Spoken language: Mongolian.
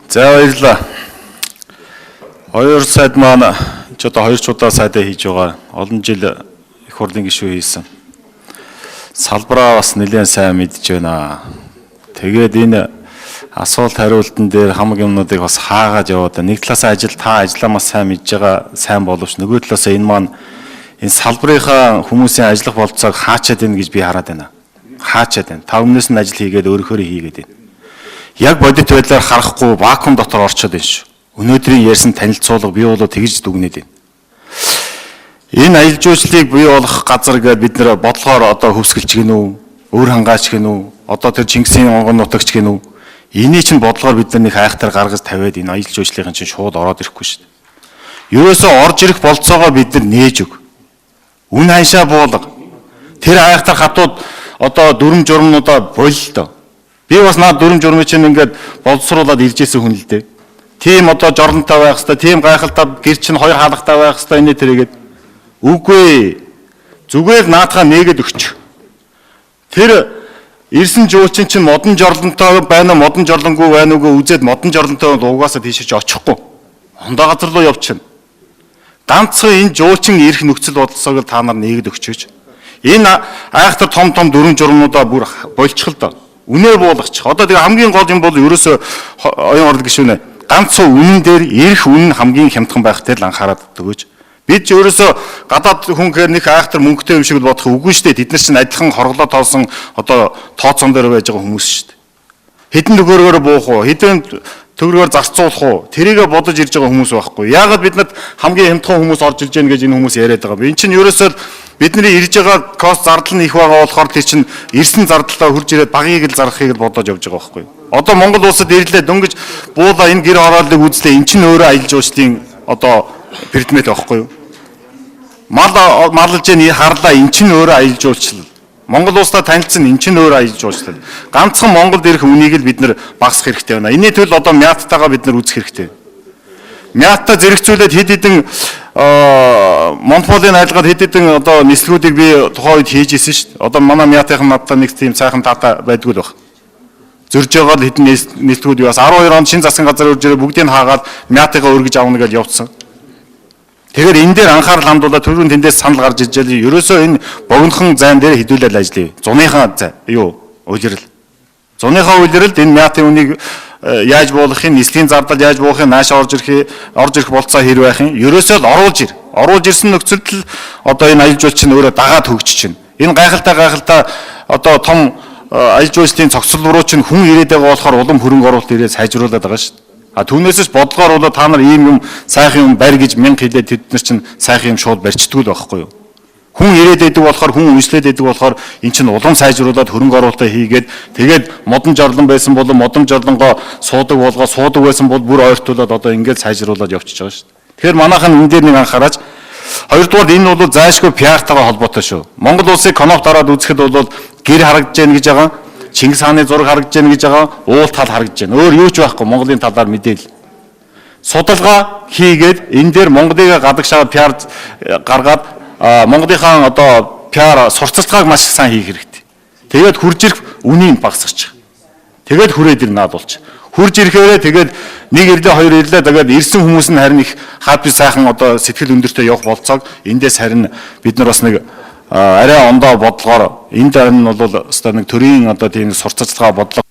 За баярлалаа. Хоёр сайд маань ч одоо хоёр ч удаа сайдаа хийж байгаа. Олон жил их хурлын гишүүн хийсэн. Салбараа бас нэлээд сайн мэдж байна. Тэгээд энэ асуулт хариултан дээр хамаг юмнуудыг бас хаагаад яваад нэг талаас ажлаа маш сайн мэдж байгаа сайн боловч нөгөө талаас энэ маань энэ салбарынхаа хүмүүсийн ажиллах болцоог хаачаад байна гэж би хараад байна. Хаачаад байна. Та өмнөөс нь ажил хийгээд өөрөөхөө хийгээд байна. Яг бодит байдлаар харахгүй вакуум дотор орчод байна шүү. Өнөөдрийн ярьсан танилцуулга бий болоо тэгж дүгнээд байна. Энэ аялал жуулчлалыг бий болгох газар гэдэг бид нэр бодлогоор одоо хөвсгөлч гэнэ үү? Өөр хангаач гэнэ үү? Одоо тэр Чингисийн онгон нутагч гэнэ үү? Энийг чинь бодлогоор бид нар нэг хайхтар гаргаж тавиад энэ аялал жуулчлалын чинь шууд ороод ирэхгүй шүү дээ. Ерөөсөө орж ирэх болцоогоо бид нар нээж өг. Үн ханшаа буулга. Тэр хайхтар хатууд одоо дүрм журмнуудаа болилдоо. Би бас наад дүрм журмын чинь ингээд боловсруулаад иржсэн хүн л дээ. Тийм одоо жорнтой байх хэвээр, тийм гайхалтай гэр чинь хоёр хаалгатай байх хэвээр энэ тэргээд үгүй. Зүгээр наадхаа нээгээд өгч. Тэр ирсэн жуучин чинь модон жорлонтой байна уу, модон жорлонгүй байна уугүй үзээд модон жорлонтой угаасаа тийшээ очихгүй. Хондоо газар руу явчихна. Ганцхан энэ жуучин ирэх нөхцөл бодлосоог та нар нээгээд өгчөөч. Энэ айхтар том дүрм журмнуудаа бүр болчихл доо. Үнэ буулгачих. Одоо тэгээ хамгийн гол юм бол ерөөсөө оюун орлог гишүүнэ. Ганцхан үнэн дээр ирэх үнэн хамгийн хямдхан байх дээр л анхаарат өгөөч. Бид ч ерөөсөө гадаад хүн гэхээр нэг айхтар мөнгөтэй юм шиг л бодох үгүй шүү дээ. Бид нар чинь адилхан хорглоо тоосон одоо тооцоон дээр байж байгаа хүмүүс шүү дээ. Хэдэн төгрөгөөр буух уу? Хэдэн төгрөгөөр зарцуулах уу? Тэрийгэ бодож ирж байгаа хүмүүс байхгүй. Яагаад биднэрт хамгийн хямдхан хүмүүс орж ирж гэнэ гэж энэ хүмүүс яриад байгаа. Энэ чинь ерөөсөө бидний ирж байгаа кост зардал нь их байгаа болохоор тэр чинь ирсэн зардалтаа хурж ирээд багийг л зарахыг л бодож явж байгаа байхгүй. Одоо Монгол улсад ирлээ дөнгөж буула энэ гэр хорооллыг үзлээ. Эн чинь өөрөө аялал жуулчлалын одоо предмет байхгүй юу? Марлж яа харлаа эн чинь өөрөө аялал жуулчлал. Монгол улстай танилцсан эн чинь өөрөө аялал жуулчлал. Ганцхан Монголд ирэх үнийг л бид нэр багасгах хэрэгтэй байна. Энэний төлөө одоо мяттайгаа бид нар үзэх хэрэгтэй. Мятта зэрэгцүүлээд хэд хэдэн монополийн айлгаад хэд хэдэн одоо нислэгүүдийг би тухайн үед хийж исэн шүү дээ. Одоо манай мятын надтай нэг тийм сайхан дата байдгүй л баг. Зөрж байгаа л хэдэн нислэгүүд бас 12 онд шинэ засгийн газар үржирээ бүгдийг нь хаагаад мятыгаа өргөж авна гэж явуулсан. Тэгэхээр энэ дээр анхаарал хандуулаад түрүүн тэндээс санал гарч ижил ерөөсөө энэ богинохон зайн дээр хэдүүлэл ажиллая. Зуныхаа үйлрэл. Зуныхаа үйлрэлд энэ мятын үнийг яаж буулгахын, нислэгийн зардал яаж буугахын, нааш орж ирэх болцоо хэр байх юм. Ерөөсөө л оруулж ирсэн нөхцөлд л одоо энэ аялал жуулч нь өөрөө дагаад хөгжиж чинь. Энэ гайхалтай одоо том аялал жуулчлалын цогцлол руу чинь хүн ирээд байгаа болохоор улам хөрөнгө оруулалт ирээд сайжруулад байгаа шүү дээ. А түүнээс ч бодлогоор бол та нар ийм юм сайхан юм барь гэж мянга хэлээд тэд нар чинь сайхан юм шууд барьчдгүй л байхгүй юу? Хүн ирээд байдаг болохоор хүн үйлчлээд байдаг болохоор эн чинь улам сайжруулад хөрөнгө оруулалтаа хийгээд тэгээд модон жорлон байсан бол модон жорлонгоо суудаг байсан бол бүр ойртуулад одоо ингээд сайжруулад явчихж байгаа шүү дээ. Тэгэхээр манайхан энэ дээр нэг анхаараач. Хоёрдугаар энэ бол зайлшгүй пиартайгаа холбоотой шүү. Монгол улсыг конопт хараад үзэхэд бол гэр харагдж байна гэж байгаа. Чингис хааны зураг харагдж байна гэж байгаа. Уул тал харагдж байна. Өөр юу ч байхгүй Монголын талаар мэдээлэл. Судалгаа хийгээд энэ дээр Монголыг гадагшаа пиар гаргаад Монголынхаа одоо пиар сурталчилгааг маш их сайн хийх хэрэгтэй. Тэгээд хурж ирэх үнийг багасгачих. Тэгээд хүрээд ир наадуулчих. Хурж ирэхээрээ тэгээд нэг ирлээ хоёр ирлээ тэгээд ирсэн хүмүүс нь харин их хаппи сайхан одоо сэтгэл өндөртэй явах болцоог эндээс харин бид нар бас нэг арай ондоо бодлогоор энэ дараа нь бол өстой нэг төрийн одоо тийм сурталчилгаа бодлого